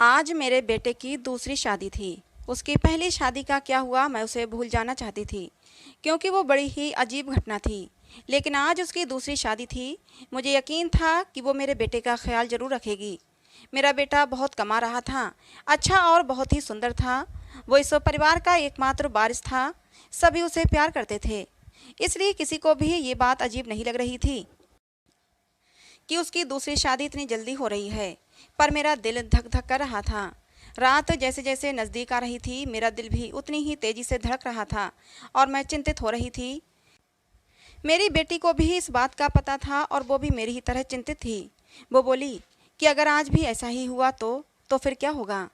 आज मेरे बेटे की दूसरी शादी थी। उसकी पहली शादी का क्या हुआ मैं उसे भूल जाना चाहती थी, क्योंकि वो बड़ी ही अजीब घटना थी। लेकिन आज उसकी दूसरी शादी थी। मुझे यकीन था कि वो मेरे बेटे का ख्याल ज़रूर रखेगी। मेरा बेटा बहुत कमा रहा था, अच्छा और बहुत ही सुंदर था। वो इस परिवार का एकमात्र वारिस था। सभी उसे प्यार करते थे, इसलिए किसी को भी ये बात अजीब नहीं लग रही थी कि उसकी दूसरी शादी इतनी जल्दी हो रही है। पर मेरा दिल धक धक कर रहा था। रात जैसे जैसे नज़दीक आ रही थी, मेरा दिल भी उतनी ही तेज़ी से धड़क रहा था और मैं चिंतित हो रही थी। मेरी बेटी को भी इस बात का पता था और वो भी मेरी ही तरह चिंतित थी। वो बोली कि अगर आज भी ऐसा ही हुआ तो फिर क्या होगा।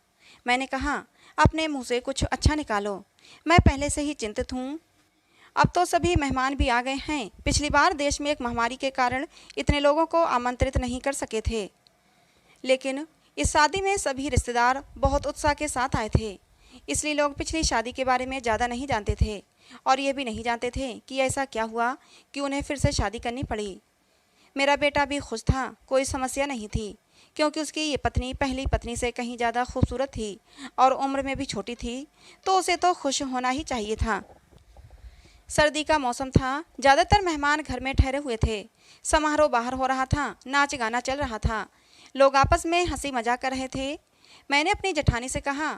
मैंने कहा, अपने मुंह से कुछ अच्छा निकालो, मैं पहले से ही चिंतित हूँ। अब तो सभी मेहमान भी आ गए हैं। पिछली बार देश में एक महामारी के कारण इतने लोगों को आमंत्रित नहीं कर सके थे, लेकिन इस शादी में सभी रिश्तेदार बहुत उत्साह के साथ आए थे। इसलिए लोग पिछली शादी के बारे में ज़्यादा नहीं जानते थे और ये भी नहीं जानते थे कि ऐसा क्या हुआ कि उन्हें फिर से शादी करनी पड़ी। मेरा बेटा भी खुश था, कोई समस्या नहीं थी, क्योंकि उसकी ये पत्नी पहली पत्नी से कहीं ज़्यादा खूबसूरत थी और उम्र में भी छोटी थी, तो उसे तो खुश होना ही चाहिए था। सर्दी का मौसम था, ज़्यादातर मेहमान घर में ठहरे हुए थे। समारोह बाहर हो रहा था, नाच गाना चल रहा था, लोग आपस में हंसी मजाक कर रहे थे। मैंने अपनी जेठानी से कहा,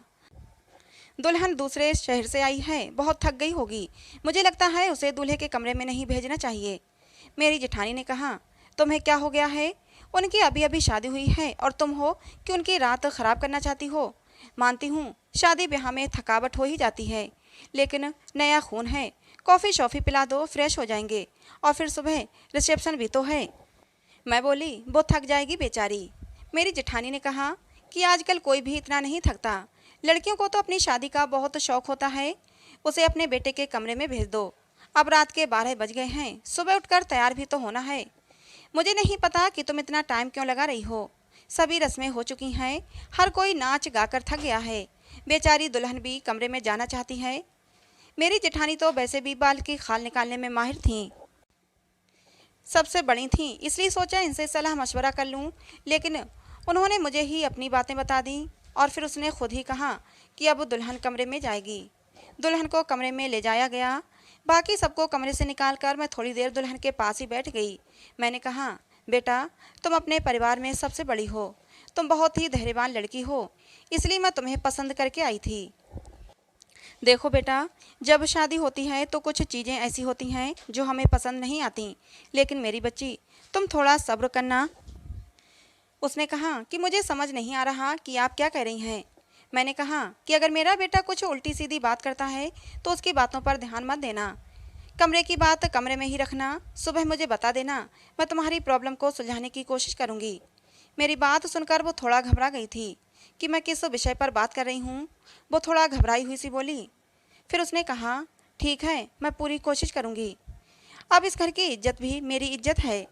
दुल्हन दूसरे शहर से आई है, बहुत थक गई होगी, मुझे लगता है उसे दूल्हे के कमरे में नहीं भेजना चाहिए। मेरी जेठानी ने कहा, तुम्हें क्या हो गया है, उनकी अभी अभी शादी हुई है और तुम हो कि उनकी रात खराब करना चाहती हो। मानती हूँ शादी ब्याह में थकावट हो ही जाती है, लेकिन नया खून है, कॉफ़ी शॉफ़ी पिला दो, फ्रेश हो जाएंगे और फिर सुबह रिसेप्शन भी तो है। मैं बोली, वो थक जाएगी बेचारी। मेरी जेठानी ने कहा कि आजकल कोई भी इतना नहीं थकता, लड़कियों को तो अपनी शादी का बहुत शौक होता है, उसे अपने बेटे के कमरे में भेज दो। अब रात के 12 बज गए हैं, सुबह उठकर तैयार भी तो होना है। मुझे नहीं पता कि तुम इतना टाइम क्यों लगा रही हो, सभी रस्में हो चुकी हैं, हर कोई नाच गाकर थक गया है, बेचारी दुल्हन भी कमरे में जाना चाहती है। मेरी जेठानी तो वैसे भी बाल की खाल निकालने में माहिर थीं, सबसे बड़ी थीं, इसलिए सोचा इनसे सलाह मशवरा कर लूं। लेकिन उन्होंने मुझे ही अपनी बातें बता दी और फिर उसने खुद ही कहा कि अब दुल्हन कमरे में जाएगी। दुल्हन को कमरे में ले जाया गया। बाकी सबको कमरे से निकालकर मैं थोड़ी देर दुल्हन के पास ही बैठ गई। मैंने कहा, बेटा, तुम अपने परिवार में सबसे बड़ी हो, तुम बहुत ही धैर्यवान लड़की हो, इसलिए मैं तुम्हें पसंद करके आई थी। देखो बेटा, जब शादी होती है तो कुछ चीज़ें ऐसी होती हैं जो हमें पसंद नहीं आती, लेकिन मेरी बच्ची, तुम थोड़ा सब्र करना। उसने कहा कि मुझे समझ नहीं आ रहा कि आप क्या कह रही हैं। मैंने कहा कि अगर मेरा बेटा कुछ उल्टी सीधी बात करता है तो उसकी बातों पर ध्यान मत देना, कमरे की बात कमरे में ही रखना, सुबह मुझे बता देना, मैं तुम्हारी प्रॉब्लम को सुलझाने की कोशिश करूँगी। मेरी बात सुनकर वो थोड़ा घबरा गई थी कि मैं किस विषय पर बात कर रही हूँ। वो थोड़ा घबराई हुई सी बोली। फिर उसने कहा, ठीक है, मैं पूरी कोशिश करूँगी, अब इस घर की इज्जत भी मेरी इज्जत है।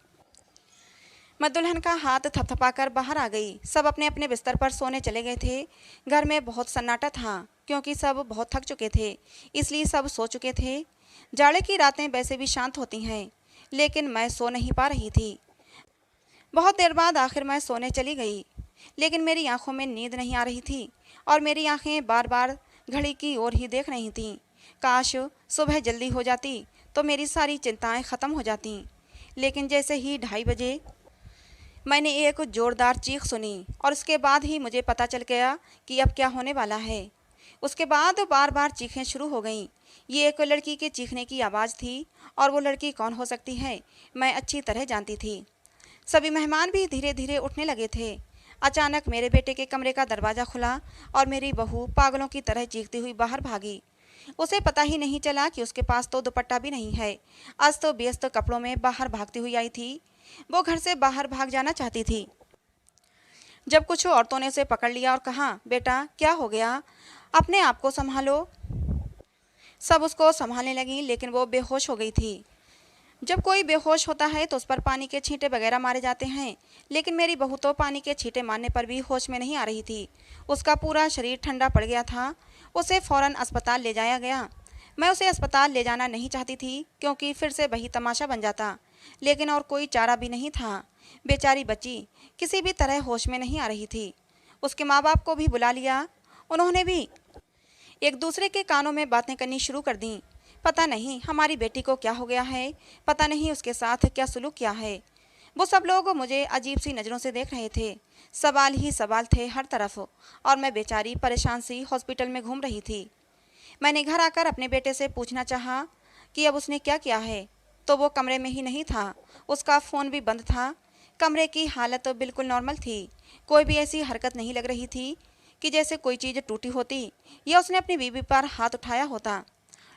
मैं दुल्हन का हाथ थपथपाकर बाहर आ गई। सब अपने अपने बिस्तर पर सोने चले गए थे। घर में बहुत सन्नाटा था, क्योंकि सब बहुत थक चुके थे, इसलिए सब सो चुके थे। जाड़े की रातें वैसे भी शांत होती हैं, लेकिन मैं सो नहीं पा रही थी। बहुत देर बाद आखिर मैं सोने चली गई, लेकिन मेरी आंखों में नींद नहीं आ रही थी और मेरी आंखें बार बार घड़ी की ओर ही देख रही थीं। काश सुबह जल्दी हो जाती तो मेरी सारी चिंताएं ख़त्म हो जातीं। लेकिन जैसे ही 2:30 बजे मैंने एक ज़ोरदार चीख सुनी और उसके बाद ही मुझे पता चल गया कि अब क्या होने वाला है। उसके बाद बार बार चीखें शुरू हो गईं। ये एक लड़की के चीखने की आवाज़ थी और वो लड़की कौन हो सकती है, मैं अच्छी तरह जानती थी। सभी मेहमान भी धीरे धीरे उठने लगे थे। अचानक मेरे बेटे के कमरे का दरवाज़ा खुला और मेरी बहू पागलों की तरह चीखती हुई बाहर भागी। उसे पता ही नहीं चला कि उसके पास तो दुपट्टा भी नहीं है। अस्त व्यस्त कपड़ों में बाहर भागती हुई आई थी। वो घर से बाहर भाग जाना चाहती थी, जब कुछ औरतों ने उसे पकड़ लिया और कहा, बेटा क्या हो गया, अपने आप को संभालो। सब उसको संभालने लगी, लेकिन वो बेहोश हो गई थी। जब कोई बेहोश होता है तो उस पर पानी के छींटे वगैरह मारे जाते हैं, लेकिन मेरी बहू तो पानी के छींटे मारने पर भी होश में नहीं आ रही थी। उसका पूरा शरीर ठंडा पड़ गया था। उसे फौरन अस्पताल ले जाया गया। मैं उसे अस्पताल ले जाना नहीं चाहती थी, क्योंकि फिर से वही तमाशा बन जाता, लेकिन और कोई चारा भी नहीं था। बेचारी बच्ची किसी भी तरह होश में नहीं आ रही थी। उसके माँ बाप को भी बुला लिया। उन्होंने भी एक दूसरे के कानों में बातें करनी शुरू कर दी। पता नहीं हमारी बेटी को क्या हो गया है, पता नहीं उसके साथ क्या सुलूक किया है। वो सब लोग मुझे अजीब सी नज़रों से देख रहे थे। सवाल ही सवाल थे हर तरफ, और मैं बेचारी परेशान सी हॉस्पिटल में घूम रही थी। मैंने घर आकर अपने बेटे से पूछना चाहा कि अब उसने क्या किया है, तो वो कमरे में ही नहीं था। उसका फ़ोन भी बंद था। कमरे की हालत बिल्कुल नॉर्मल थी। कोई भी ऐसी हरकत नहीं लग रही थी कि जैसे कोई चीज़ टूटी होती या उसने अपनी बीवी पर हाथ उठाया होता।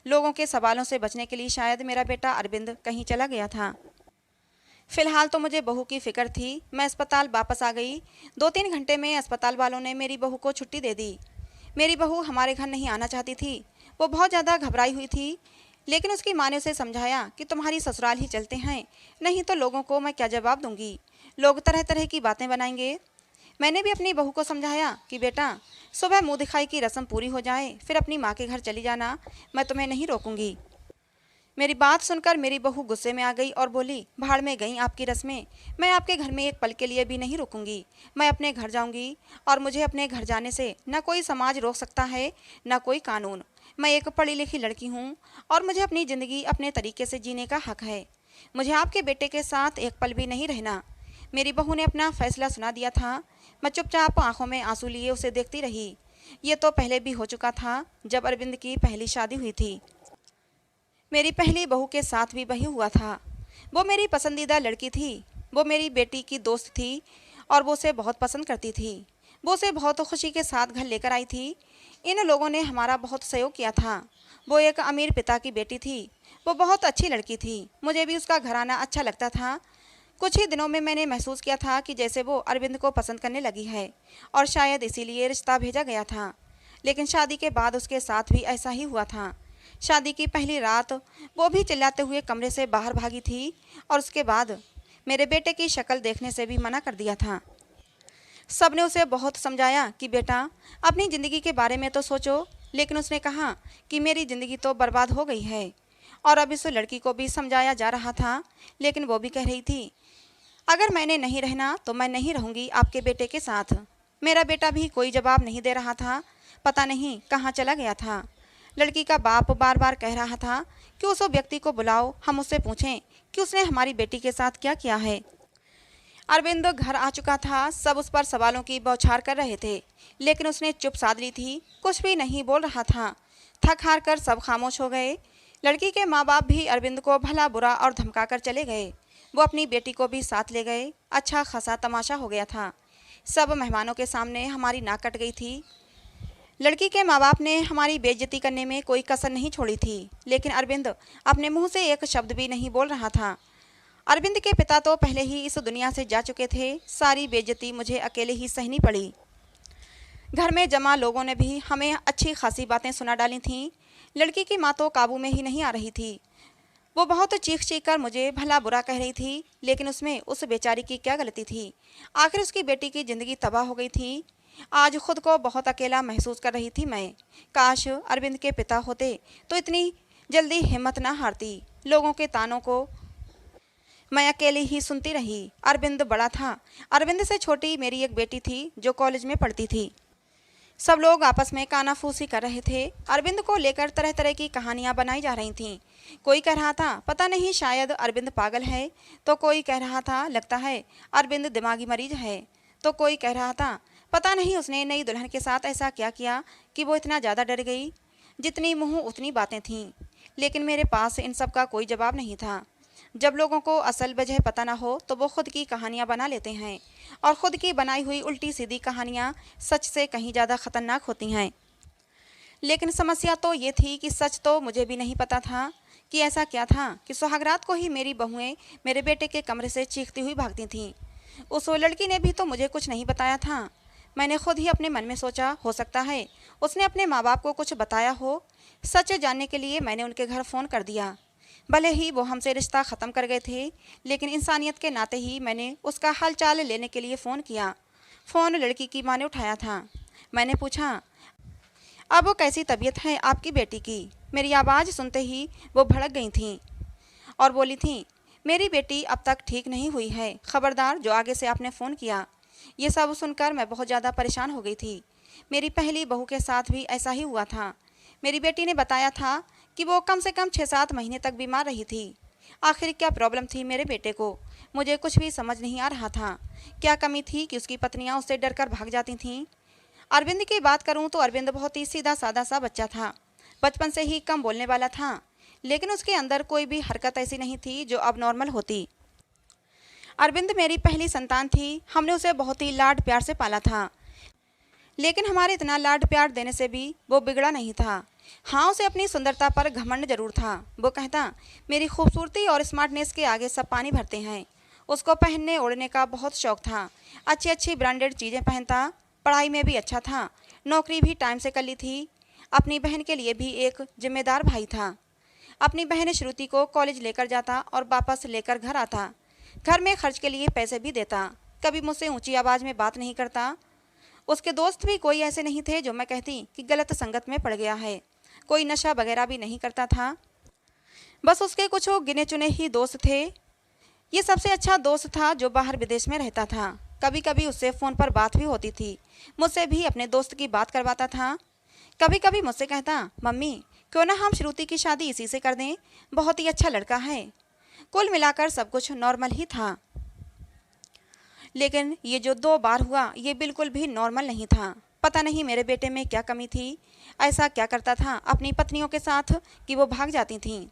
लोगों के सवालों से बचने के लिए शायद मेरा बेटा अरविंद कहीं चला गया था। फिलहाल तो मुझे बहू की फिक्र थी। मैं अस्पताल वापस आ गई। 2-3 घंटे में अस्पताल वालों ने मेरी बहू को छुट्टी दे दी। मेरी बहू हमारे घर नहीं आना चाहती थी। वो बहुत ज़्यादा घबराई हुई थी, लेकिन उसकी माँ ने उसे समझाया कि तुम्हारी ससुराल ही चलते हैं, नहीं तो लोगों को मैं क्या जवाब दूंगी, लोग तरह तरह की बातें बनाएंगे। मैंने भी अपनी बहू को समझाया कि बेटा, सुबह मुँह दिखाई की रस्म पूरी हो जाए फिर अपनी माँ के घर चली जाना, मैं तुम्हें नहीं रोकूंगी। मेरी बात सुनकर मेरी बहू गुस्से में आ गई और बोली, भाड़ में गई आपकी रस्में, मैं आपके घर में एक पल के लिए भी नहीं रुकूंगी। मैं अपने घर जाऊंगी, और मुझे अपने घर जाने से न कोई समाज रोक सकता है न कोई कानून। मैं एक पढ़ी लिखी लड़की हूँ और मुझे अपनी ज़िंदगी अपने तरीके से जीने का हक है। मुझे आपके बेटे के साथ एक पल भी नहीं रहना। मेरी बहू ने अपना फैसला सुना दिया था। मैं चुपचाप आंखों में आंसू लिए उसे देखती रही। ये तो पहले भी हो चुका था, जब अरविंद की पहली शादी हुई थी। मेरी पहली बहू के साथ भी वही हुआ था। वो मेरी पसंदीदा लड़की थी। वो मेरी बेटी की दोस्त थी और वो उसे बहुत पसंद करती थी। वो उसे बहुत खुशी के साथ घर लेकर आई थी। इन लोगों ने हमारा बहुत सहयोग किया था। वो एक अमीर पिता की बेटी थी। वो बहुत अच्छी लड़की थी। मुझे भी उसका घराना अच्छा लगता था। कुछ ही दिनों में मैंने महसूस किया था कि जैसे वो अरविंद को पसंद करने लगी है, और शायद इसीलिए रिश्ता भेजा गया था। लेकिन शादी के बाद उसके साथ भी ऐसा ही हुआ था। शादी की पहली रात वो भी चिल्लाते हुए कमरे से बाहर भागी थी, और उसके बाद मेरे बेटे की शक्ल देखने से भी मना कर दिया था। सबने उसे बहुत समझाया कि बेटा, अपनी ज़िंदगी के बारे में तो सोचो, लेकिन उसने कहा कि मेरी ज़िंदगी तो बर्बाद हो गई है। और अब इस लड़की को भी समझाया जा रहा था, लेकिन वो भी कह रही थी, अगर मैंने नहीं रहना तो मैं नहीं रहूँगी आपके बेटे के साथ। मेरा बेटा भी कोई जवाब नहीं दे रहा था। पता नहीं कहाँ चला गया था। लड़की का बाप बार बार कह रहा था कि उस व्यक्ति को बुलाओ, हम उससे पूछें कि उसने हमारी बेटी के साथ क्या किया है। अरविंद घर आ चुका था। सब उस पर सवालों की बौछार कर रहे थे, लेकिन उसने चुप साध ली थी। कुछ भी नहीं बोल रहा था। थक हार कर सब खामोश हो गए। लड़की के माँ बाप भी अरविंद को भला बुरा और धमका कर चले गए। वो अपनी बेटी को भी साथ ले गए। अच्छा खासा तमाशा हो गया था। सब मेहमानों के सामने हमारी नाक कट गई थी। लड़की के माँ बाप ने हमारी बेइज्जती करने में कोई कसर नहीं छोड़ी थी, लेकिन अरविंद अपने मुंह से एक शब्द भी नहीं बोल रहा था। अरविंद के पिता तो पहले ही इस दुनिया से जा चुके थे। सारी बेइज्जती मुझे अकेले ही सहनी पड़ी। घर में जमा लोगों ने भी हमें अच्छी खासी बातें सुना डाली थीं। लड़की की माँ तो काबू में ही नहीं आ रही थी। वो बहुत चीख चीख कर मुझे भला बुरा कह रही थी, लेकिन उसमें उस बेचारी की क्या गलती थी। आखिर उसकी बेटी की ज़िंदगी तबाह हो गई थी। आज खुद को बहुत अकेला महसूस कर रही थी मैं। काश अरविंद के पिता होते तो इतनी जल्दी हिम्मत ना हारती। लोगों के तानों को मैं अकेली ही सुनती रही। अरविंद बड़ा था। अरविंद से छोटी मेरी एक बेटी थी जो कॉलेज में पढ़ती थी। सब लोग आपस में कानाफूसी कर रहे थे। अरविंद को लेकर तरह तरह की कहानियां बनाई जा रही थीं। कोई कह रहा था, पता नहीं शायद अरविंद पागल है, तो कोई कह रहा था लगता है अरविंद दिमागी मरीज है, तो कोई कह रहा था पता नहीं उसने नई दुल्हन के साथ ऐसा क्या किया कि वो इतना ज़्यादा डर गई। जितनी मुँह उतनी बातें थीं, लेकिन मेरे पास इन सब का कोई जवाब नहीं था। जब लोगों को असल वजह पता ना हो तो वो खुद की कहानियाँ बना लेते हैं, और ख़ुद की बनाई हुई उल्टी सीधी कहानियाँ सच से कहीं ज़्यादा ख़तरनाक होती हैं। लेकिन समस्या तो ये थी कि सच तो मुझे भी नहीं पता था कि ऐसा क्या था कि सुहागरात को ही मेरी बहुएं मेरे बेटे के कमरे से चीखती हुई भागती थीं। उस लड़की ने भी तो मुझे कुछ नहीं बताया था। मैंने खुद ही अपने मन में सोचा, हो सकता है उसने अपने माँ बाप को कुछ बताया हो। सच जानने के लिए मैंने उनके घर फ़ोन कर दिया। भले ही वो हमसे रिश्ता ख़त्म कर गए थे, लेकिन इंसानियत के नाते ही मैंने उसका हाल चाल लेने के लिए फ़ोन किया। फ़ोन लड़की की माँ ने उठाया था। मैंने पूछा, अब वो कैसी तबीयत है आपकी बेटी की। मेरी आवाज़ सुनते ही वो भड़क गई थीं और बोली थीं, मेरी बेटी अब तक ठीक नहीं हुई है। ख़बरदार जो आगे से आपने फ़ोन किया ये सब सुनकर मैं बहुत ज़्यादा परेशान हो गई थी। मेरी पहली बहू के साथ भी ऐसा ही हुआ था। मेरी बेटी ने बताया था कि वो कम से कम 6-7 महीने तक बीमार रही थी। आखिर क्या प्रॉब्लम थी मेरे बेटे को, मुझे कुछ भी समझ नहीं आ रहा था। क्या कमी थी कि उसकी पत्नियां उससे डरकर भाग जाती थीं। अरविंद की बात करूं तो अरविंद बहुत ही सीधा साधा सा बच्चा था। बचपन से ही कम बोलने वाला था, लेकिन उसके अंदर कोई भी हरकत ऐसी नहीं थी जो अब नॉर्मल होती। अरविंद मेरी पहली संतान थी। हमने उसे बहुत ही लाड प्यार से पाला था, लेकिन हमारे इतना लाड प्यार देने से भी वो बिगड़ा नहीं था। हाँ, उसे अपनी सुंदरता पर घमंड जरूर था। वो कहता, मेरी खूबसूरती और स्मार्टनेस के आगे सब पानी भरते हैं। उसको पहनने ओढ़ने का बहुत शौक था। अच्छी अच्छी ब्रांडेड चीज़ें पहनता, पढ़ाई में भी अच्छा था, नौकरी भी टाइम से कर ली थी। अपनी बहन के लिए भी एक जिम्मेदार भाई था। अपनी बहन श्रुति को कॉलेज लेकर जाता और वापस लेकर घर आता। घर में खर्च के लिए पैसे भी देता। कभी मुझसे ऊंची आवाज़ में बात नहीं करता। उसके दोस्त भी कोई ऐसे नहीं थे जो मैं कहती कि गलत संगत में पड़ गया है। कोई नशा वगैरह भी नहीं करता था। बस उसके कुछ गिने चुने ही दोस्त थे। ये सबसे अच्छा दोस्त था जो बाहर विदेश में रहता था। कभी कभी उससे फ़ोन पर बात भी होती थी। मुझसे भी अपने दोस्त की बात करवाता था। कभी कभी मुझसे कहता, मम्मी क्यों ना हम श्रुति की शादी इसी से कर दें, बहुत ही अच्छा लड़का है। कुल मिलाकर सब कुछ नॉर्मल ही था। लेकिन ये जो 2 बार हुआ ये बिल्कुल भी नॉर्मल नहीं था। पता नहीं मेरे बेटे में क्या कमी थी। ऐसा क्या करता था अपनी पत्नियों के साथ कि वो भाग जाती थीं।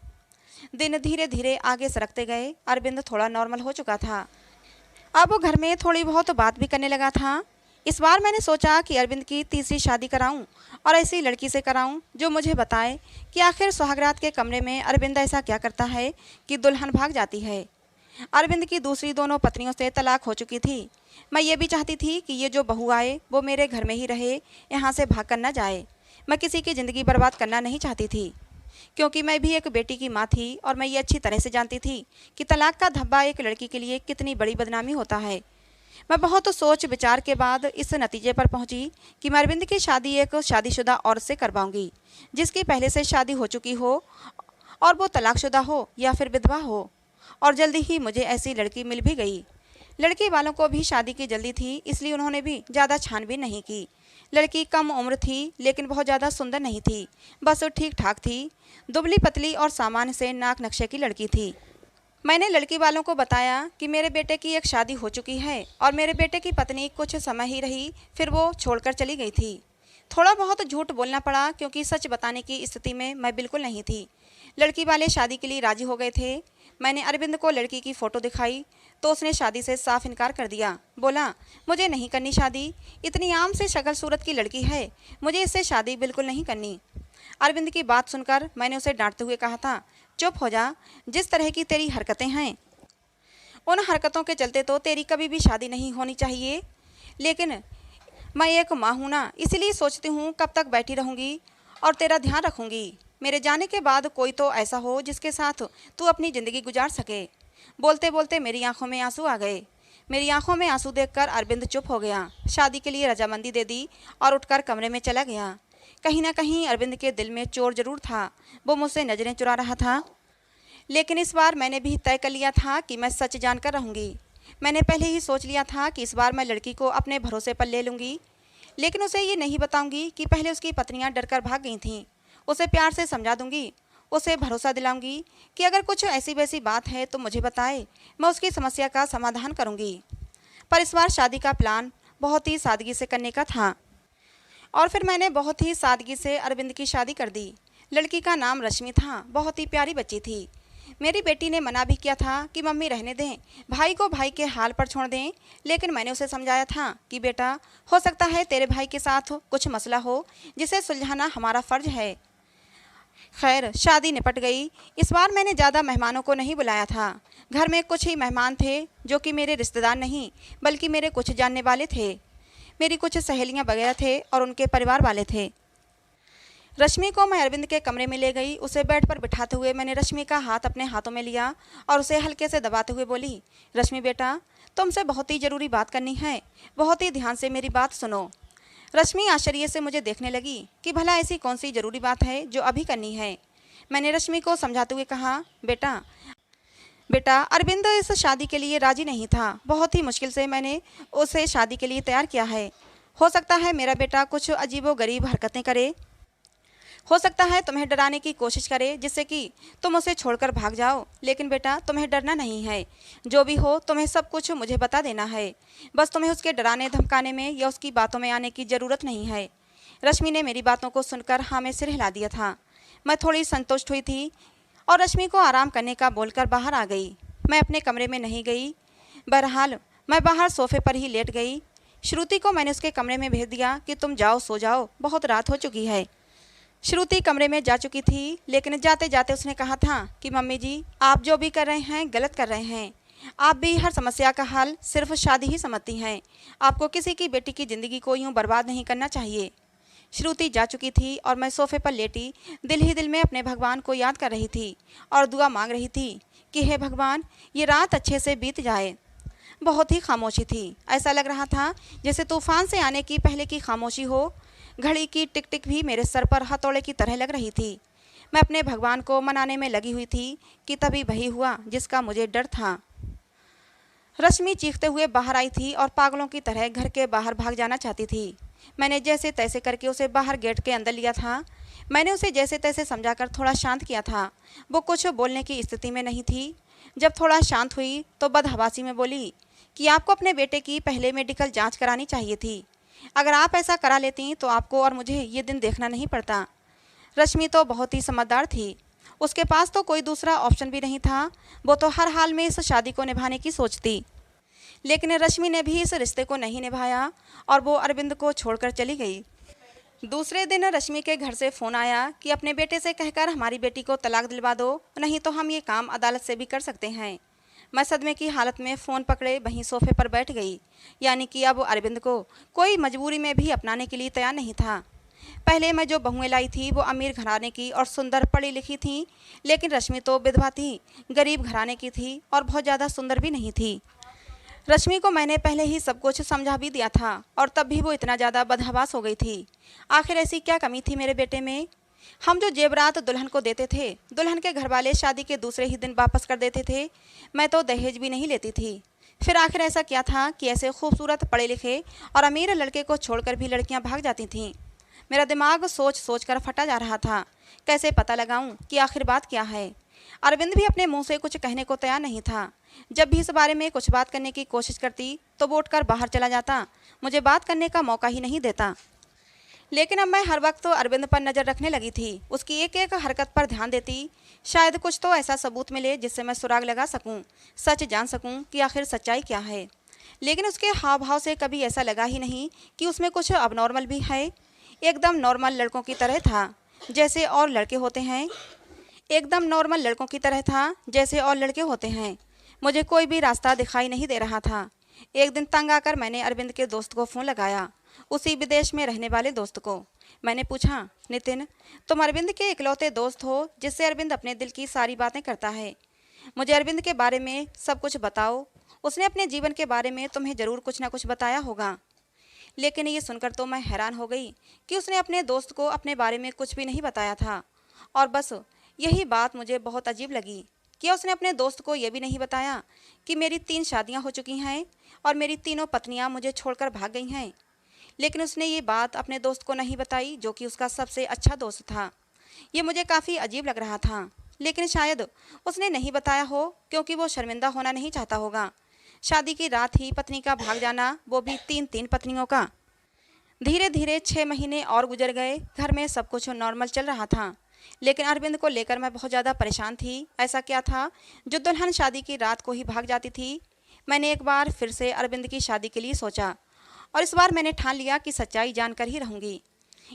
दिन धीरे धीरे आगे सरकते गए। अरविंद थोड़ा नॉर्मल हो चुका था। अब वो घर में थोड़ी बहुत बात भी करने लगा था। इस बार मैंने सोचा कि अरविंद की तीसरी शादी कराऊं और ऐसी लड़की से कराऊं जो मुझे बताए कि आखिर सुहागरात के कमरे में अरविंद ऐसा क्या करता है कि दुल्हन भाग जाती है। अरविंद की दूसरी दोनों पत्नियों से तलाक हो चुकी थी। मैं ये भी चाहती थी कि ये जो बहू आए वो मेरे घर में ही रहे, यहाँ से भाग कर न जाए। मैं किसी की ज़िंदगी बर्बाद करना नहीं चाहती थी, क्योंकि मैं भी एक बेटी की माँ थी और मैं ये अच्छी तरह से जानती थी कि तलाक का धब्बा एक लड़की के लिए कितनी बड़ी बदनामी होता है। मैं बहुत सोच विचार के बाद इस नतीजे पर पहुंची कि मैं अरविंद की शादी एक शादीशुदा औरत से करवाऊंगी, जिसकी पहले से शादी हो चुकी हो और वो तलाकशुदा हो या फिर विधवा हो। और जल्दी ही मुझे ऐसी लड़की मिल भी गई। लड़की वालों को भी शादी की जल्दी थी, इसलिए उन्होंने भी ज़्यादा छानबीन नहीं की। लड़की कम उम्र थी, लेकिन बहुत ज़्यादा सुंदर नहीं थी, बस ठीक ठाक थी। दुबली पतली और सामान्य से नाक नक्शे की लड़की थी। मैंने लड़की वालों को बताया कि मेरे बेटे की एक शादी हो चुकी है और मेरे बेटे की पत्नी कुछ समय ही रही, फिर वो छोड़कर चली गई थी। थोड़ा बहुत झूठ बोलना पड़ा, क्योंकि सच बताने की स्थिति में मैं बिल्कुल नहीं थी। लड़की वाले शादी के लिए राजी हो गए थे। मैंने अरविंद को लड़की की फ़ोटो दिखाई तो उसने शादी से साफ इनकार कर दिया। बोला, मुझे नहीं करनी शादी, इतनी आम से शक्ल सूरत की लड़की है, मुझे इससे शादी बिल्कुल नहीं करनी। अरविंद की बात सुनकर मैंने उसे डांटते हुए कहा था, चुप हो जा, जिस तरह की तेरी हरकतें हैं उन हरकतों के चलते तो तेरी कभी भी शादी नहीं होनी चाहिए। लेकिन मैं एक माँ हूँ ना, इसलिए सोचती हूँ कब तक बैठी रहूँगी और तेरा ध्यान रखूँगी। मेरे जाने के बाद कोई तो ऐसा हो जिसके साथ तू अपनी ज़िंदगी गुजार सके। बोलते बोलते मेरी आंखों में आंसू आ गए। मेरी आंखों में आंसू देखकर अरविंद चुप हो गया, शादी के लिए रजामंदी दे दी और उठकर कमरे में चला गया। कहीं ना कहीं अरविंद के दिल में चोर जरूर था, वो मुझसे नज़रें चुरा रहा था। लेकिन इस बार मैंने भी तय कर लिया था कि मैं सच जानकर रहूँगी। मैंने पहले ही सोच लिया था कि इस बार मैं लड़की को अपने भरोसे पर ले लूँगी, लेकिन उसे ये नहीं बताऊँगी कि पहले उसकी पत्नियाँ डरकर भाग गई थीं। उसे प्यार से समझा दूँगी, उसे भरोसा दिलाऊंगी कि अगर कुछ ऐसी वैसी बात है तो मुझे बताए, मैं उसकी समस्या का समाधान करूंगी। पर इस बार शादी का प्लान बहुत ही सादगी से करने का था और फिर मैंने बहुत ही सादगी से अरविंद की शादी कर दी। लड़की का नाम रश्मि था, बहुत ही प्यारी बच्ची थी। मेरी बेटी ने मना भी किया था कि मम्मी रहने दें, भाई को भाई के हाल पर छोड़ दें, लेकिन मैंने उसे समझाया था कि बेटा, हो सकता है तेरे भाई के साथ कुछ मसला हो जिसे सुलझाना हमारा फ़र्ज है। खैर, शादी निपट गई। इस बार मैंने ज़्यादा मेहमानों को नहीं बुलाया था। घर में कुछ ही मेहमान थे जो कि मेरे रिश्तेदार नहीं बल्कि मेरे कुछ जानने वाले थे। मेरी कुछ सहेलियां वगैरह थे और उनके परिवार वाले थे। रश्मि को मैं अरविंद के कमरे में ले गई। उसे बेड पर बिठाते हुए मैंने रश्मि का हाथ अपने हाथों में लिया और उसे हल्के से दबाते हुए बोली, रश्मि बेटा, तुमसे बहुत ही ज़रूरी बात करनी है, बहुत ही ध्यान से मेरी बात सुनो। रश्मि आश्चर्य से मुझे देखने लगी कि भला ऐसी कौन सी ज़रूरी बात है जो अभी करनी है। मैंने रश्मि को समझाते हुए कहा, बेटा, बेटा, अरविंद इस शादी के लिए राजी नहीं था। बहुत ही मुश्किल से मैंने उसे शादी के लिए तैयार किया है। हो सकता है मेरा बेटा कुछ अजीबोगरीब हरकतें करे, हो सकता है तुम्हें डराने की कोशिश करे जिससे कि तुम उसे छोड़कर भाग जाओ, लेकिन बेटा तुम्हें डरना नहीं है। जो भी हो तुम्हें सब कुछ मुझे बता देना है। बस तुम्हें उसके डराने धमकाने में या उसकी बातों में आने की ज़रूरत नहीं है। रश्मि ने मेरी बातों को सुनकर हाँ में सिर हिला दिया था। मैं थोड़ी संतुष्ट हुई थी और रश्मि को आराम करने का बोलकर बाहर आ गई। मैं अपने कमरे में नहीं गई। बहरहाल मैं बाहर सोफे पर ही लेट गई। श्रुति को मैंने उसके कमरे में भेज दिया कि तुम जाओ सो जाओ, बहुत रात हो चुकी है। श्रुति कमरे में जा चुकी थी, लेकिन जाते जाते उसने कहा था कि मम्मी जी, आप जो भी कर रहे हैं गलत कर रहे हैं। आप भी हर समस्या का हल सिर्फ शादी ही समझती हैं। आपको किसी की बेटी की ज़िंदगी को यूँ बर्बाद नहीं करना चाहिए। श्रुति जा चुकी थी और मैं सोफे पर लेटी दिल ही दिल में अपने भगवान को याद कर रही थी और दुआ मांग रही थी कि हे भगवान, ये रात अच्छे से बीत जाए। बहुत ही खामोशी थी। ऐसा लग रहा था जैसे तूफान से आने की पहले की खामोशी हो। घड़ी की टिक टिक भी मेरे सर पर हथौड़े की तरह लग रही थी। मैं अपने भगवान को मनाने में लगी हुई थी कि तभी वही हुआ जिसका मुझे डर था। रश्मि चीखते हुए बाहर आई थी और पागलों की तरह घर के बाहर भाग जाना चाहती थी। मैंने जैसे तैसे करके उसे बाहर गेट के अंदर लिया था। मैंने उसे जैसे तैसे समझाकर थोड़ा शांत किया था। वो कुछ बोलने की स्थिति में नहीं थी। जब थोड़ा शांत हुई तो बदहवासी में बोली कि आपको अपने बेटे की पहले मेडिकल जांच करानी चाहिए थी। अगर आप ऐसा करा लेती तो आपको और मुझे ये दिन देखना नहीं पड़ता। रश्मि तो बहुत ही समझदार थी। उसके पास तो कोई दूसरा ऑप्शन भी नहीं था। वो तो हर हाल में इस शादी को निभाने की सोचती। लेकिन रश्मि ने भी इस रिश्ते को नहीं निभाया और वो अरविंद को छोड़कर चली गई। दूसरे दिन रश्मि के घर से फ़ोन आया कि अपने बेटे से कहकर हमारी बेटी को तलाक दिलवा दो, नहीं तो हम ये काम अदालत से भी कर सकते हैं। मैं सदमे की हालत में फ़ोन पकड़े वहीं सोफे पर बैठ गई। यानी कि अब अरविंद को कोई मजबूरी में भी अपनाने के लिए तैयार नहीं था। पहले मैं जो बहुएं लाई थी वो अमीर घराने की और सुंदर पढ़ी लिखी थी, लेकिन रश्मि तो विधवा थी, गरीब घराने की थी और बहुत ज़्यादा सुंदर भी नहीं थी। रश्मि को मैंने पहले ही सब कुछ समझा भी दिया था और तब भी वो इतना ज़्यादा बदहवास हो गई थी। आखिर ऐसी क्या कमी थी मेरे बेटे में? हम जो जेवरात दुल्हन को देते थे, दुल्हन के घर वाले शादी के दूसरे ही दिन वापस कर देते थे। मैं तो दहेज भी नहीं लेती थी। फिर आखिर ऐसा क्या था कि ऐसे खूबसूरत पढ़े लिखे और अमीर लड़के को छोड़कर भी लड़कियां भाग जाती थीं? मेरा दिमाग सोच सोच कर फटा जा रहा था। कैसे पता लगाऊं कि आखिर बात क्या है? अरविंद भी अपने मुंह से कुछ कहने को तैयार नहीं था। जब भी इस बारे में कुछ बात करने की कोशिश करती तो वो उठकर बाहर चला जाता, मुझे बात करने का मौका ही नहीं देता। लेकिन अब मैं हर वक्त तो अरविंद पर नज़र रखने लगी थी। उसकी एक एक हरकत पर ध्यान देती। शायद कुछ तो ऐसा सबूत मिले जिससे मैं सुराग लगा सकूं, सच जान सकूं कि आखिर सच्चाई क्या है। लेकिन उसके हाव भाव से कभी ऐसा लगा ही नहीं कि उसमें कुछ अबनॉर्मल भी है। एकदम नॉर्मल लड़कों की तरह था जैसे और लड़के होते हैं। एकदम नॉर्मल लड़कों की तरह था जैसे और लड़के होते हैं। मुझे कोई भी रास्ता दिखाई नहीं दे रहा था। एक दिन तंग आकर मैंने अरविंद के दोस्त को फ़ोन लगाया, उसी विदेश में रहने वाले दोस्त को। मैंने पूछा, नितिन, तुम अरविंद के इकलौते दोस्त हो जिससे अरविंद अपने दिल की सारी बातें करता है। मुझे अरविंद के बारे में सब कुछ बताओ। उसने अपने जीवन के बारे में तुम्हें ज़रूर कुछ ना कुछ बताया होगा। लेकिन ये सुनकर तो मैं हैरान हो गई कि उसने अपने दोस्त को अपने बारे में कुछ भी नहीं बताया था। और बस यही बात मुझे बहुत अजीब लगी। क्या उसने अपने दोस्त को यह भी नहीं बताया कि मेरी 3 शादियां हो चुकी हैं और मेरी तीनों पत्नियां मुझे छोड़कर भाग गई हैं? लेकिन उसने ये बात अपने दोस्त को नहीं बताई जो कि उसका सबसे अच्छा दोस्त था। ये मुझे काफ़ी अजीब लग रहा था। लेकिन शायद उसने नहीं बताया हो क्योंकि वो शर्मिंदा होना नहीं चाहता होगा। शादी की रात ही पत्नी का भाग जाना, वो भी 3 पत्नियों का। धीरे धीरे 6 महीने और गुजर गए। घर में सब कुछ नॉर्मल चल रहा था, लेकिन अरविंद को लेकर मैं बहुत ज़्यादा परेशान थी। ऐसा क्या था जो दुल्हन शादी की रात को ही भाग जाती थी? मैंने एक बार फिर से अरविंद की शादी के लिए सोचा और इस बार मैंने ठान लिया कि सच्चाई जानकर ही रहूँगी।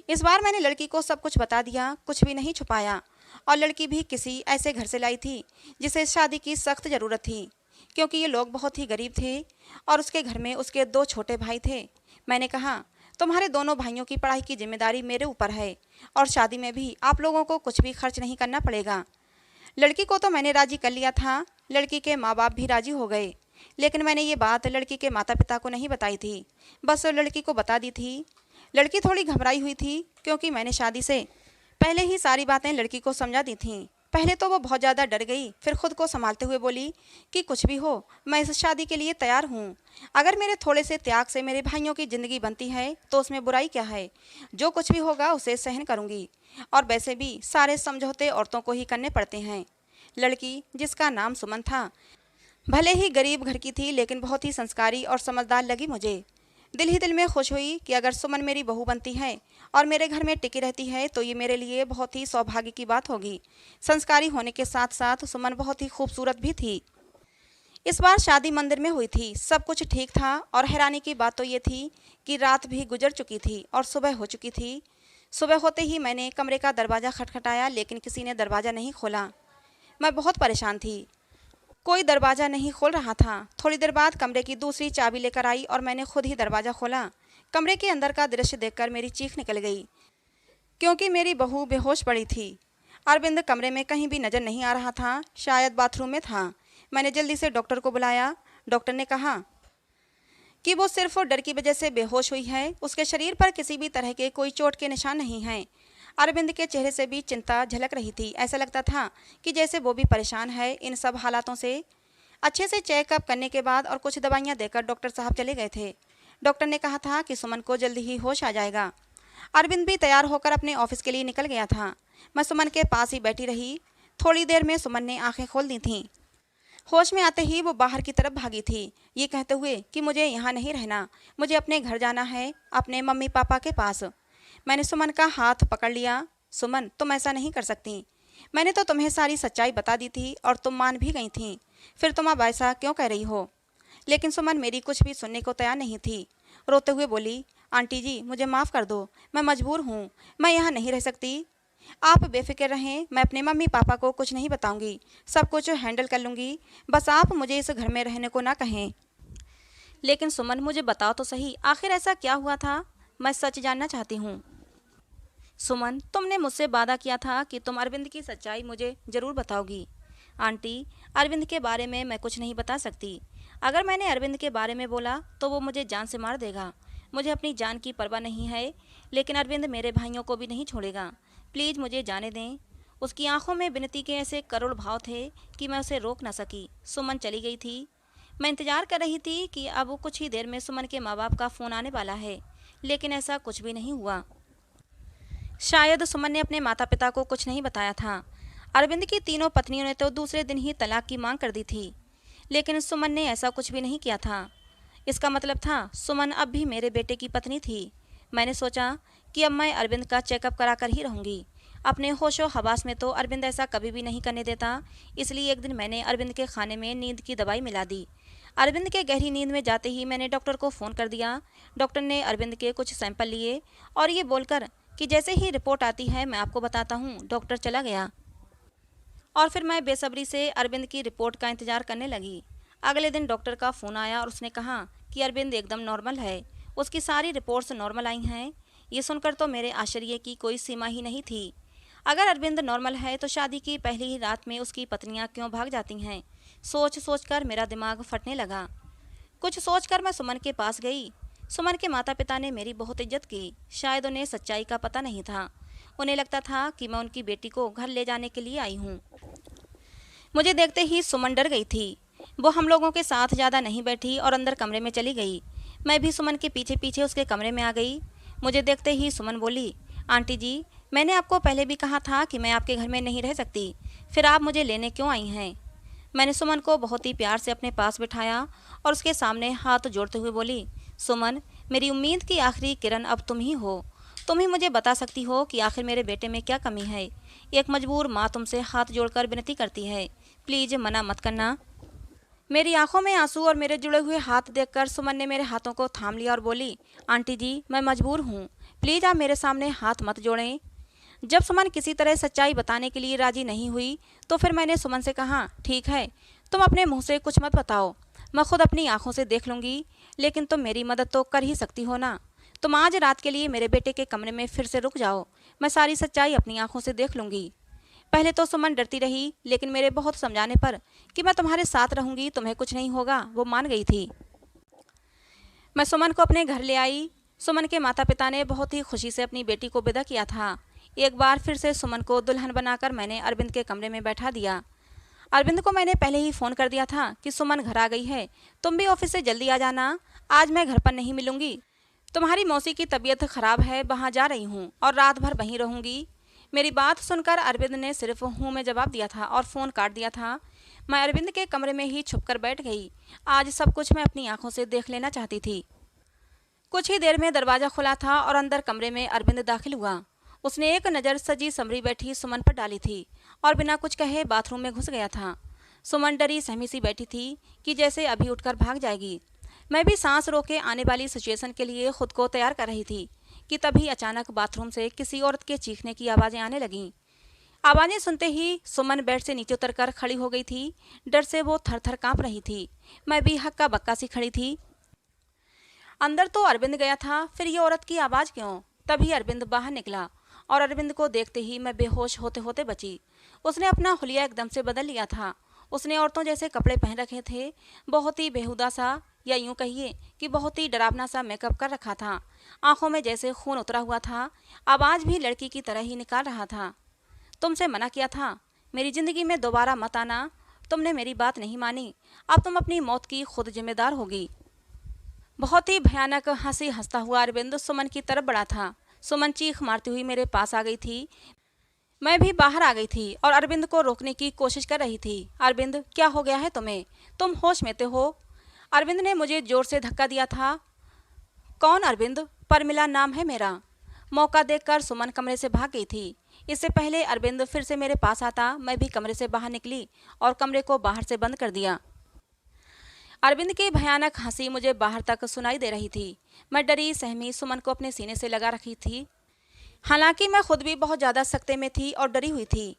इस बार मैंने लड़की को सब कुछ बता दिया, कुछ भी नहीं छुपाया। और लड़की भी किसी ऐसे घर से लाई थी जिसे शादी की सख्त ज़रूरत थी, क्योंकि ये लोग बहुत ही गरीब थे और उसके घर में उसके 2 छोटे भाई थे। मैंने कहा, तुम्हारे दोनों भाइयों की पढ़ाई की जिम्मेदारी मेरे ऊपर है और शादी में भी आप लोगों को कुछ भी खर्च नहीं करना पड़ेगा। लड़की को तो मैंने राजी कर लिया था, लड़की के माँ बाप भी राजी हो गए। लेकिन मैंने ये बात लड़की के माता पिता को नहीं बताई थी, बस लड़की को बता दी थी। लड़की थोड़ी घबराई हुई थी क्योंकि मैंने शादी से पहले ही सारी बातें लड़की को समझा दी थीं। पहले तो वो बहुत ज़्यादा डर गई, फिर खुद को संभालते हुए बोली कि कुछ भी हो, मैं इस शादी के लिए तैयार हूँ। अगर मेरे थोड़े से त्याग से मेरे भाइयों की ज़िंदगी बनती है तो उसमें बुराई क्या है। जो कुछ भी होगा उसे सहन करूँगी। और वैसे भी सारे समझौते औरतों को ही करने पड़ते हैं। लड़की, जिसका नाम सुमन था, भले ही गरीब घर की थी लेकिन बहुत ही संस्कारी और समझदार लगी मुझे। दिल ही दिल में खुश हुई कि अगर सुमन मेरी बहू बनती है और मेरे घर में टिकी रहती है तो ये मेरे लिए बहुत ही सौभाग्य की बात होगी। संस्कारी होने के साथ साथ सुमन बहुत ही खूबसूरत भी थी। इस बार शादी मंदिर में हुई थी, सब कुछ ठीक था और हैरानी की बात तो ये थी कि रात भी गुजर चुकी थी और सुबह हो चुकी थी। सुबह होते ही मैंने कमरे का दरवाज़ा खटखटाया लेकिन किसी ने दरवाज़ा नहीं खोला। मैं बहुत परेशान थी, कोई दरवाज़ा नहीं खोल रहा था। थोड़ी देर बाद कमरे की दूसरी चाबी लेकर आई और मैंने खुद ही दरवाज़ा खोला। कमरे के अंदर का दृश्य देखकर मेरी चीख निकल गई, क्योंकि मेरी बहू बेहोश पड़ी थी। अरविंद कमरे में कहीं भी नज़र नहीं आ रहा था, शायद बाथरूम में था। मैंने जल्दी से डॉक्टर को बुलाया। डॉक्टर ने कहा कि वो सिर्फ डर की वजह से बेहोश हुई है, उसके शरीर पर किसी भी तरह के कोई चोट के निशान नहीं हैं। अरविंद के चेहरे से भी चिंता झलक रही थी। ऐसा लगता था कि जैसे वो भी परेशान है इन सब हालातों से। अच्छे से चेकअप करने के बाद और कुछ दवाइयाँ देकर डॉक्टर साहब चले गए थे। डॉक्टर ने कहा था कि सुमन को जल्दी ही होश आ जाएगा। अरविंद भी तैयार होकर अपने ऑफिस के लिए निकल गया था। मैं सुमन के पास ही बैठी रही। थोड़ी देर में सुमन ने आंखें खोल दी थीं। होश में आते ही वो बाहर की तरफ भागी थी, ये कहते हुए कि मुझे यहाँ नहीं रहना, मुझे अपने घर जाना है, अपने मम्मी पापा के पास। मैंने सुमन का हाथ पकड़ लिया। सुमन, तुम ऐसा नहीं कर सकती। मैंने तो तुम्हें सारी सच्चाई बता दी थी और तुम मान भी गई थी, फिर तुम अब ऐसा क्यों कह रही हो। लेकिन सुमन मेरी कुछ भी सुनने को तैयार नहीं थी। रोते हुए बोली, आंटी जी मुझे माफ़ कर दो, मैं मजबूर हूँ, मैं यहाँ नहीं रह सकती। आप बेफिक्र रहें, मैं अपने मम्मी पापा को कुछ नहीं बताऊंगी, सब कुछ हैंडल कर लूँगी। बस आप मुझे इस घर में रहने को ना कहें। लेकिन सुमन, मुझे बताओ तो सही, आखिर ऐसा क्या हुआ था, मैं सच जानना चाहती हूँ। सुमन, तुमने मुझसे वादा किया था कि तुम अरविंद की सच्चाई मुझे ज़रूर बताओगी। आंटी, अरविंद के बारे में मैं कुछ नहीं बता सकती। अगर मैंने अरविंद के बारे में बोला तो वो मुझे जान से मार देगा। मुझे अपनी जान की परवाह नहीं है, लेकिन अरविंद मेरे भाइयों को भी नहीं छोड़ेगा। प्लीज़ मुझे जाने दें। उसकी आंखों में विनती के ऐसे करुण भाव थे कि मैं उसे रोक न सकी। सुमन चली गई थी। मैं इंतजार कर रही थी कि अब वो कुछ ही देर में सुमन के माँ बाप का फ़ोन आने वाला है, लेकिन ऐसा कुछ भी नहीं हुआ। शायद सुमन ने अपने माता पिता को कुछ नहीं बताया था। अरविंद की तीनों पत्नियों ने तो दूसरे दिन ही तलाक की मांग कर दी थी, लेकिन सुमन ने ऐसा कुछ भी नहीं किया था। इसका मतलब था सुमन अब भी मेरे बेटे की पत्नी थी। मैंने सोचा कि अब मैं अरविंद का चेकअप करा कर ही रहूँगी। अपने होशो हवास में तो अरविंद ऐसा कभी भी नहीं करने देता, इसलिए एक दिन मैंने अरविंद के खाने में नींद की दवाई मिला दी। अरविंद के गहरी नींद में जाते ही मैंने डॉक्टर को फ़ोन कर दिया। डॉक्टर ने अरविंद के कुछ सैंपल लिए और ये बोलकर कि जैसे ही रिपोर्ट आती है मैं आपको बताता हूँ, डॉक्टर चला गया। और फिर मैं बेसब्री से अरविंद की रिपोर्ट का इंतज़ार करने लगी। अगले दिन डॉक्टर का फ़ोन आया और उसने कहा कि अरविंद एकदम नॉर्मल है, उसकी सारी रिपोर्ट्स नॉर्मल आई हैं। ये सुनकर तो मेरे आश्चर्य की कोई सीमा ही नहीं थी। अगर अरविंद नॉर्मल है तो शादी की पहली ही रात में उसकी पत्नियां क्यों भाग जाती हैं। सोच सोच कर मेरा दिमाग फटने लगा। कुछ सोचकर मैं सुमन के पास गई। सुमन के माता पिता ने मेरी बहुत इज्जत की। शायद उन्हें सच्चाई का पता नहीं था। उन्हें लगता था कि मैं उनकी बेटी को घर ले जाने के लिए आई हूँ। मुझे देखते ही सुमन डर गई थी। वो हम लोगों के साथ ज़्यादा नहीं बैठी और अंदर कमरे में चली गई। मैं भी सुमन के पीछे पीछे उसके कमरे में आ गई। मुझे देखते ही सुमन बोली, आंटी जी, मैंने आपको पहले भी कहा था कि मैं आपके घर में नहीं रह सकती, फिर आप मुझे लेने क्यों आई हैं। मैंने सुमन को बहुत ही प्यार से अपने पास बिठाया और उसके सामने हाथ जोड़ते हुए बोली, सुमन, मेरी उम्मीद की आखिरी किरण अब तुम ही हो। तुम ही मुझे बता सकती हो कि आखिर मेरे बेटे में क्या कमी है। एक मजबूर माँ तुमसे हाथ जोड़कर विनती करती है, प्लीज़ मना मत करना। मेरी आंखों में आंसू और मेरे जुड़े हुए हाथ देखकर सुमन ने मेरे हाथों को थाम लिया और बोली, आंटी जी, मैं मजबूर हूँ, प्लीज़ आप मेरे सामने हाथ मत जोड़ें। जब सुमन किसी तरह सच्चाई बताने के लिए राजी नहीं हुई तो फिर मैंने सुमन से कहा, ठीक है, तुम अपने मुंह से कुछ मत बताओ, मैं खुद अपनी आंखों से देख लूँगी, लेकिन तुम मेरी मदद तो कर ही सकती हो ना। तुम आज रात के लिए मेरे बेटे के कमरे में फिर से रुक जाओ, मैं सारी सच्चाई अपनी आंखों से देख लूँगी। पहले तो सुमन डरती रही, लेकिन मेरे बहुत समझाने पर कि मैं तुम्हारे साथ रहूँगी, तुम्हें कुछ नहीं होगा, वो मान गई थी। मैं सुमन को अपने घर ले आई। सुमन के माता पिता ने बहुत ही खुशी से अपनी बेटी को विदा किया था। एक बार फिर से सुमन को दुल्हन बनाकर मैंने अरविंद के कमरे में बैठा दिया। अरविंद को मैंने पहले ही फ़ोन कर दिया था कि सुमन घर आ गई है, तुम भी ऑफिस से जल्दी आ जाना, आज मैं घर पर नहीं मिलूंगी। तुम्हारी मौसी की तबीयत खराब है, वहाँ जा रही हूँ और रात भर वहीं रहूंगी। मेरी बात सुनकर अरविंद ने सिर्फ हूँ में जवाब दिया था और फ़ोन काट दिया था। मैं अरविंद के कमरे में ही छुपकर बैठ गई। आज सब कुछ मैं अपनी आंखों से देख लेना चाहती थी। कुछ ही देर में दरवाज़ा खुला था और अंदर कमरे में अरविंद दाखिल हुआ। उसने एक नज़र सजी संवरी बैठी सुमन पर डाली थी और बिना कुछ कहे बाथरूम में घुस गया था। सुमन डरी सहमी सी बैठी थी कि जैसे अभी उठकर भाग जाएगी। मैं भी सांस रोके आने वाली सिचुएशन के लिए खुद को तैयार कर रही थी कि तभी अचानक बाथरूम से किसी औरत के चीखने की आवाज़ें आने लगीं। आवाज़ें सुनते ही सुमन बेड से नीचे उतरकर खड़ी हो गई थी। डर से वो थर थर काँप रही थी। मैं भी हक्का बक्का सी खड़ी थी। अंदर तो अरविंद गया था, फिर ये औरत की आवाज़ क्यों? तभी अरविंद बाहर निकला और अरविंद को देखते ही मैं बेहोश होते होते बची। उसने अपना हुलिया एकदम से बदल लिया था। उसने औरतों जैसे कपड़े पहन रखे थे, बहुत ही बेहुदा सा, या यूं कहिए कि बहुत ही डरावना सा मेकअप कर रखा था। आंखों में जैसे खून उतरा हुआ था। आवाज़ भी लड़की की तरह ही निकाल रहा था। तुमसे मना किया था, मेरी ज़िंदगी में दोबारा मत आना। तुमने मेरी बात नहीं मानी, अब तुम अपनी मौत की खुद जिम्मेदार होगी। बहुत ही भयानक हंसी हंसता हुआ अरविंद सुमन की तरफ बढ़ा था। सुमन चीख मारती हुई मेरे पास आ गई थी। मैं भी बाहर आ गई थी और अरविंद को रोकने की कोशिश कर रही थी। अरविंद, क्या हो गया है तुम्हें? तुम होश में तो हो? अरविंद ने मुझे जोर से धक्का दिया था। कौन अरविंद? परमिला नाम है मेरा। मौका देखकर सुमन कमरे से भाग गई थी। इससे पहले अरविंद फिर से मेरे पास आता, मैं भी कमरे से बाहर निकली और कमरे को बाहर से बंद कर दिया। अरविंद की भयानक हंसी मुझे बाहर तक सुनाई दे रही थी। मैं डरी सहमी सुमन को अपने सीने से लगा रखी थी। हालांकि मैं खुद भी बहुत ज़्यादा सख्ते में थी और डरी हुई थी।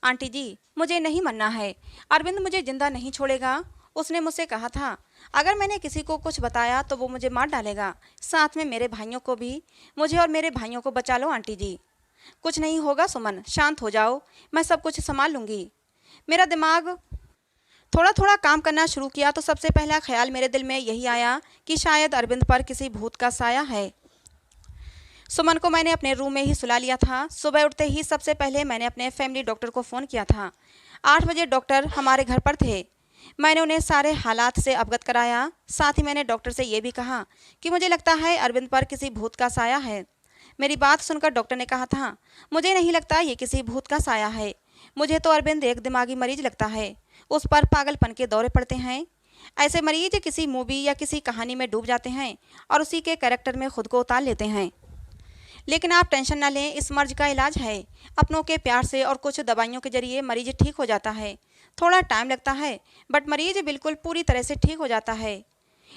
आंटी जी, मुझे नहीं मरना है। अरविंद मुझे जिंदा नहीं छोड़ेगा। उसने मुझसे कहा था अगर मैंने किसी को कुछ बताया तो वो मुझे मार डालेगा, साथ में मेरे भाइयों को भी। मुझे और मेरे भाइयों को बचा लो आंटी जी। कुछ नहीं होगा सुमन, शांत हो जाओ, मैं सब कुछ संभाल लूँगी। मेरा दिमाग थोड़ा थोड़ा काम करना शुरू किया तो सबसे पहला ख्याल मेरे दिल में यही आया कि शायद अरविंद पर किसी भूत का साया है। सुमन को मैंने अपने रूम में ही सुला लिया था। सुबह उठते ही सबसे पहले मैंने अपने फैमिली डॉक्टर को फ़ोन किया था। 8 बजे डॉक्टर हमारे घर पर थे। मैंने उन्हें सारे हालात से अवगत कराया। साथ ही मैंने डॉक्टर से ये भी कहा कि मुझे लगता है अरविंद पर किसी भूत का साया है। मेरी बात सुनकर डॉक्टर ने कहा था मुझे नहीं लगता ये किसी भूत का साया है, मुझे तो अरविंद एक दिमागी मरीज लगता है। उस पर पागलपन के दौरे पड़ते हैं। ऐसे मरीज किसी मूवी या किसी कहानी में डूब जाते हैं और उसी के कैरेक्टर में खुद को उतार लेते हैं। लेकिन आप टेंशन ना लें, इस मर्ज का इलाज है। अपनों के प्यार से और कुछ दवाइयों के जरिए मरीज ठीक हो जाता है। थोड़ा टाइम लगता है बट मरीज बिल्कुल पूरी तरह से ठीक हो जाता है।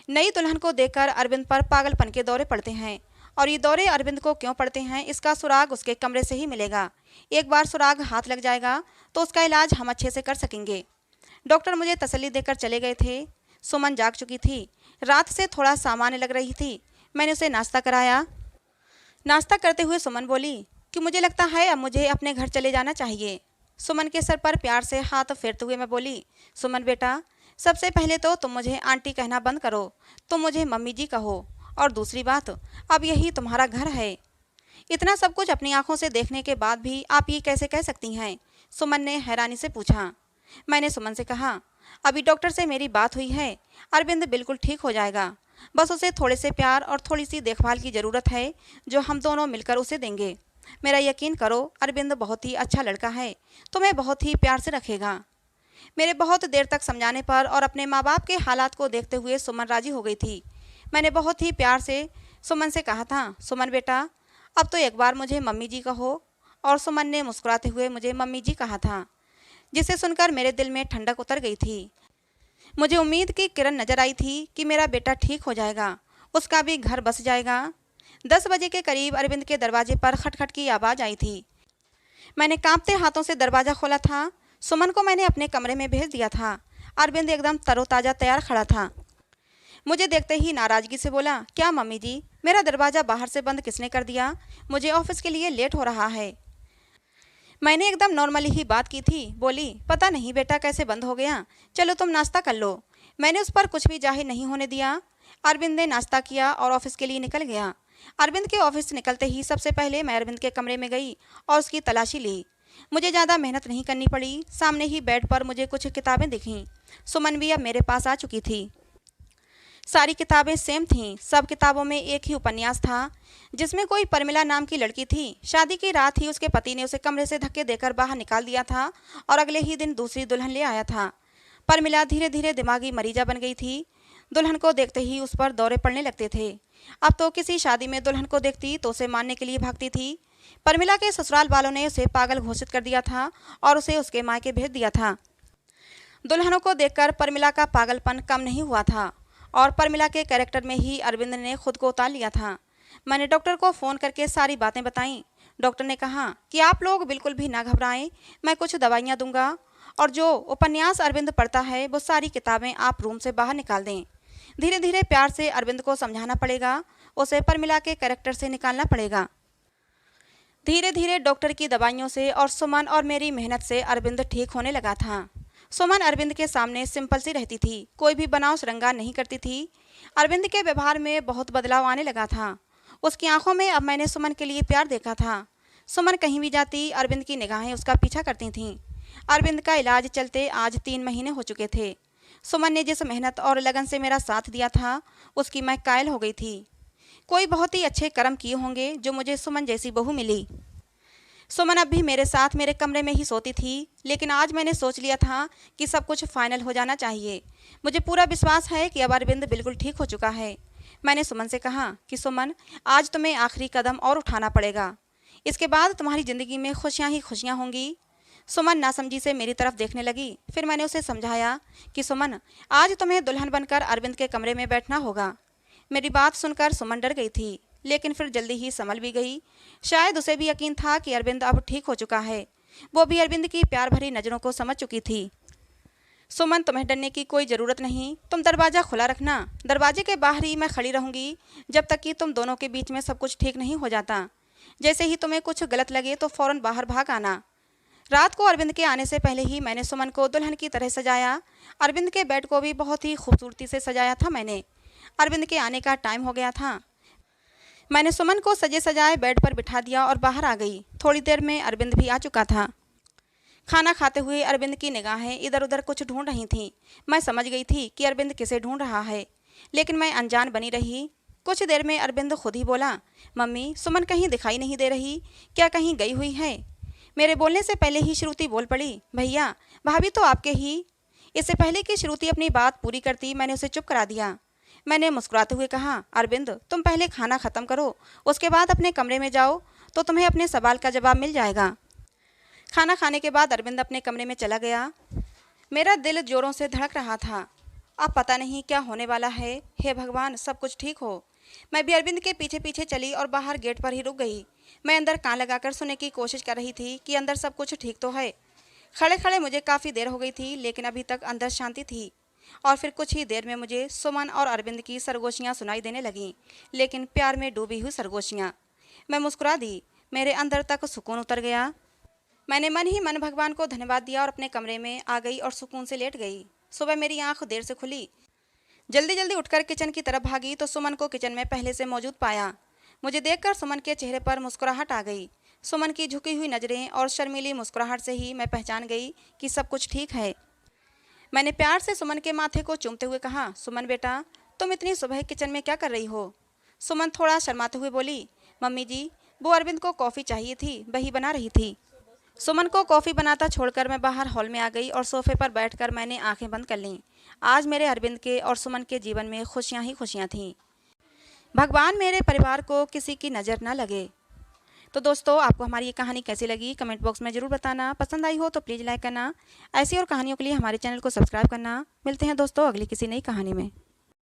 नई दुल्हन को देखकर अरविंद पर पागलपन के दौरे पड़ते हैं और ये दौरे अरविंद को क्यों पड़ते हैं इसका सुराग उसके कमरे से ही मिलेगा। एक बार सुराग हाथ लग जाएगा तो उसका इलाज हम अच्छे से कर सकेंगे। डॉक्टर मुझे तसल्ली देकर चले गए थे। सुमन जाग चुकी थी, रात से थोड़ा सामान्य लग रही थी। मैंने उसे नाश्ता कराया। नाश्ता करते हुए सुमन बोली कि मुझे लगता है अब मुझे अपने घर चले जाना चाहिए। सुमन के सर पर प्यार से हाथ फेरते हुए मैं बोली, सुमन बेटा, सबसे पहले तो तुम मुझे आंटी कहना बंद करो, तुम मुझे मम्मी जी कहो। और दूसरी बात, अब यही तुम्हारा घर है। इतना सब कुछ अपनी आंखों से देखने के बाद भी आप ये कैसे कह सकती हैं? सुमन ने हैरानी से पूछा। मैंने सुमन से कहा, अभी डॉक्टर से मेरी बात हुई है, अरविंद बिल्कुल ठीक हो जाएगा। बस उसे थोड़े से प्यार और थोड़ी सी देखभाल की ज़रूरत है जो हम दोनों मिलकर उसे देंगे। मेरा यकीन करो, अरविंद बहुत ही अच्छा लड़का है, तुम्हें बहुत ही प्यार से रखेगा। मेरे बहुत देर तक समझाने पर और अपने माँ बाप के हालात को देखते हुए सुमन राजी हो गई थी। मैंने बहुत ही प्यार से सुमन से कहा था, सुमन बेटा, अब तो एक बार मुझे मम्मी जी कहो। और सुमन ने मुस्कुराते हुए मुझे मम्मी जी कहा था, जिसे सुनकर मेरे दिल में ठंडक उतर गई थी। मुझे उम्मीद की किरण नजर आई थी कि मेरा बेटा ठीक हो जाएगा, उसका भी घर बस जाएगा। 10 बजे के करीब अरविंद के दरवाजे पर खटखट की आवाज़ आई थी। मैंने कांपते हाथों से दरवाज़ा खोला था। सुमन को मैंने अपने कमरे में भेज दिया था। अरविंद एकदम तरोताज़ा तैयार खड़ा था। मुझे देखते ही नाराज़गी से बोला, क्या मम्मी जी, मेरा दरवाज़ा बाहर से बंद किसने कर दिया? मुझे ऑफिस के लिए लेट हो रहा है। मैंने एकदम नॉर्मली ही बात की थी। बोली, पता नहीं बेटा कैसे बंद हो गया, चलो तुम नाश्ता कर लो। मैंने उस पर कुछ भी जाहिर नहीं होने दिया। अरविंद ने नाश्ता किया और ऑफिस के लिए निकल गया। अरविंद के ऑफिस से निकलते ही सबसे पहले मैं अरविंद के कमरे में गई और उसकी तलाशी ली। मुझे ज़्यादा मेहनत नहीं करनी पड़ी। सामने ही बेड पर मुझे कुछ किताबें दिखीं। सुमन भी अब मेरे पास आ चुकी थी। सारी किताबें सेम थीं। सब किताबों में एक ही उपन्यास था, जिसमें कोई परमिला नाम की लड़की थी। शादी की रात ही उसके पति ने उसे कमरे से धक्के देकर बाहर निकाल दिया था और अगले ही दिन दूसरी दुल्हन ले आया था। परमिला धीरे धीरे दिमागी मरीजा बन गई थी। दुल्हन को देखते ही उस पर दौरे पड़ने लगते थे। अब तो किसी शादी में दुल्हन को देखती तो उसे मारने के लिए भागती थी। परमिला के ससुराल वालों ने उसे पागल घोषित कर दिया था और उसे उसके मायके भेज दिया था। दुल्हनों को देखकर परमिला का पागलपन कम नहीं हुआ था और परमिला के कैरेक्टर में ही अरविंद ने खुद को उतार लिया था। मैंने डॉक्टर को फ़ोन करके सारी बातें बताईं। डॉक्टर ने कहा कि आप लोग बिल्कुल भी ना घबराएं, मैं कुछ दवाइयाँ दूंगा और जो उपन्यास अरविंद पढ़ता है वो सारी किताबें आप रूम से बाहर निकाल दें। धीरे धीरे प्यार से अरविंद को समझाना पड़ेगा, उसे परमिला के कैरेक्टर से निकालना पड़ेगा। धीरे धीरे डॉक्टर की दवाइयों से और सुमन और मेरी मेहनत से अरविंद ठीक होने लगा था। सुमन अरविंद के सामने सिंपल सी रहती थी, कोई भी बनाव श्रृंगार नहीं करती थी। अरविंद के व्यवहार में बहुत बदलाव आने लगा था। उसकी आंखों में अब मैंने सुमन के लिए प्यार देखा था। सुमन कहीं भी जाती, अरविंद की निगाहें उसका पीछा करती थीं। अरविंद का इलाज चलते आज 3 महीने हो चुके थे। सुमन ने जिस मेहनत और लगन से मेरा साथ दिया था, उसकी मैं कायल हो गई थी। कोई बहुत ही अच्छे कर्म किए होंगे जो मुझे सुमन जैसी बहू मिली। सुमन अब भी मेरे साथ मेरे कमरे में ही सोती थी, लेकिन आज मैंने सोच लिया था कि सब कुछ फाइनल हो जाना चाहिए। मुझे पूरा विश्वास है कि अब अरविंद बिल्कुल ठीक हो चुका है। मैंने सुमन से कहा कि सुमन, आज तुम्हें आखिरी कदम और उठाना पड़ेगा। इसके बाद तुम्हारी ज़िंदगी में खुशियाँ ही खुशियाँ होंगी। सुमन नासमझी से मेरी तरफ देखने लगी। फिर मैंने उसे समझाया कि सुमन, आज तुम्हें दुल्हन बनकर अरविंद के कमरे में बैठना होगा। मेरी बात सुनकर सुमन डर गई थी, लेकिन फिर जल्दी ही संभल भी गई। शायद उसे भी यकीन था कि अरविंद अब ठीक हो चुका है। वो भी अरविंद की प्यार भरी नज़रों को समझ चुकी थी। सुमन, तुम्हें डरने की कोई ज़रूरत नहीं। तुम दरवाज़ा खुला रखना। दरवाजे के बाहर ही मैं खड़ी रहूँगी जब तक कि तुम दोनों के बीच में सब कुछ ठीक नहीं हो जाता। जैसे ही तुम्हें कुछ गलत लगे तो फ़ौरन बाहर भाग आना। रात को अरविंद के आने से पहले ही मैंने सुमन को दुल्हन की तरह सजाया। अरविंद के बेड को भी बहुत ही खूबसूरती से सजाया था मैंने। अरविंद के आने का टाइम हो गया था। मैंने सुमन को सजे सजाए बेड पर बिठा दिया और बाहर आ गई। थोड़ी देर में अरविंद भी आ चुका था। खाना खाते हुए अरविंद की निगाहें इधर उधर कुछ ढूंढ रही थीं। मैं समझ गई थी कि अरविंद किसे ढूंढ रहा है, लेकिन मैं अनजान बनी रही। कुछ देर में अरविंद खुद ही बोला, मम्मी, सुमन कहीं दिखाई नहीं दे रही, क्या कहीं गई हुई है? मेरे बोलने से पहले ही श्रुति बोल पड़ी, भैया, भाभी तो आपके ही। इससे पहले कि श्रुति अपनी बात पूरी करती, मैंने उसे चुप करा दिया। मैंने मुस्कुराते हुए कहा, अरविंद, तुम पहले खाना ख़त्म करो, उसके बाद अपने कमरे में जाओ तो तुम्हें अपने सवाल का जवाब मिल जाएगा। खाना खाने के बाद अरविंद अपने कमरे में चला गया। मेरा दिल जोरों से धड़क रहा था। अब पता नहीं क्या होने वाला है। हे भगवान, सब कुछ ठीक हो। मैं भी अरविंद के पीछे पीछे चली और बाहर गेट पर ही रुक गई। मैं अंदर कान लगाकर सुनने की कोशिश कर रही थी कि अंदर सब कुछ ठीक तो है। खड़े खड़े मुझे काफ़ी देर हो गई थी, लेकिन अभी तक अंदर शांति थी। और फिर कुछ ही देर में मुझे सुमन और अरविंद की सरगोशियाँ सुनाई देने लगीं, लेकिन प्यार में डूबी हुई सरगोशियाँ। मैं मुस्कुरा दी। मेरे अंदर तक सुकून उतर गया। मैंने मन ही मन भगवान को धन्यवाद दिया और अपने कमरे में आ गई और सुकून से लेट गई। सुबह मेरी आंख देर से खुली। जल्दी जल्दी उठकर किचन की तरफ भागी तो सुमन को किचन में पहले से मौजूद पाया। मुझे देखकर सुमन के चेहरे पर मुस्कुराहट आ गई। सुमन की झुकी हुई नज़रें और शर्मीली मुस्कुराहट से ही मैं पहचान गई कि सब कुछ ठीक है। मैंने प्यार से सुमन के माथे को चूमते हुए कहा, सुमन बेटा, तुम इतनी सुबह किचन में क्या कर रही हो? सुमन थोड़ा शर्माते हुए बोली, मम्मी जी, वो अरविंद को कॉफ़ी चाहिए थी, वही बना रही थी। सुमन को कॉफ़ी बनाता छोड़कर मैं बाहर हॉल में आ गई और सोफे पर बैठकर मैंने आंखें बंद कर लीं। आज मेरे अरविंद के और सुमन के जीवन में खुशियाँ ही खुशियाँ थीं। भगवान मेरे परिवार को किसी की नज़र न लगे। तो दोस्तों, आपको हमारी ये कहानी कैसी लगी कमेंट बॉक्स में ज़रूर बताना। पसंद आई हो तो प्लीज़ लाइक करना। ऐसी और कहानियों के लिए हमारे चैनल को सब्सक्राइब करना। मिलते हैं दोस्तों अगली किसी नई कहानी में।